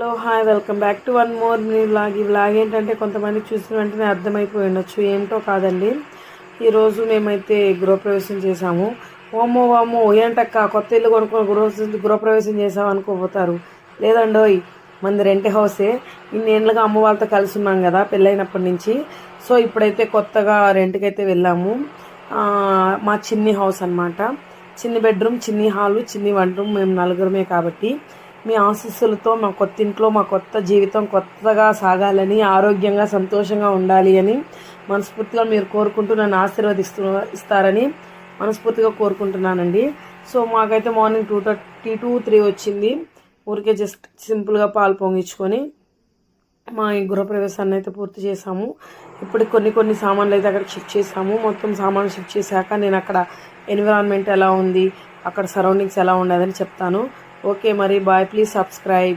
Hello hi welcome back to one more me vlog. ఈ vlog ఏంటంటే కొంతమంది చూసిన వెంటనే అర్థమైపోయి ఉండొచ్చు, ఏంటో కాదండి. ఈరోజు మేమైతే గృహప్రవేశం చేసాము. ఓమో వామో ఏంటక్క కొత్త ఇల్లు కొనుక్కొని గృహప్రవేశం చేసాము అనుకోపోతారు. లేదండోయ్, మంది రెంట్ హౌసే. ఇన్నేళ్ళుగా అమ్మ వాళ్ళతో కలిసి ఉన్నాం కదా పెళ్ళైనప్పటి నుంచి. సో ఇప్పుడైతే కొత్తగా రెంట్కి అయితే వెళ్ళాము. మా చిన్ని హౌస్ అనమాట. చిన్ని బెడ్రూమ్, చిన్ని హాలు, చిన్ని వన్ రూమ్. మేము నలుగురమే కాబట్టి మీ ఆశీస్సులతో మా కొత్త ఇంట్లో మా కొత్త జీవితం కొత్తగా సాగాలని, ఆరోగ్యంగా సంతోషంగా ఉండాలి అని మనస్ఫూర్తిగా మీరు కోరుకుంటూ నన్ను ఇస్తారని మనస్ఫూర్తిగా కోరుకుంటున్నానండి. సో మాకైతే మార్నింగ్ 2:30 to 3 వచ్చింది. ఊరికే జస్ట్ సింపుల్గా పాలు పొంగించుకొని మా ఈ గృహప్రవేశాన్ని అయితే పూర్తి చేసాము. ఇప్పుడు కొన్ని సామాన్లు అయితే అక్కడ షిఫ్ట్ చేసాము. మొత్తం సామాన్లు షిఫ్ట్ చేశాక నేను అక్కడ ఎన్విరాన్మెంట్ ఎలా ఉంది, అక్కడ సరౌండింగ్స్ ఎలా ఉండదని చెప్తాను. ఓకే మరి బాయ్, ప్లీజ్ సబ్స్క్రైబ్.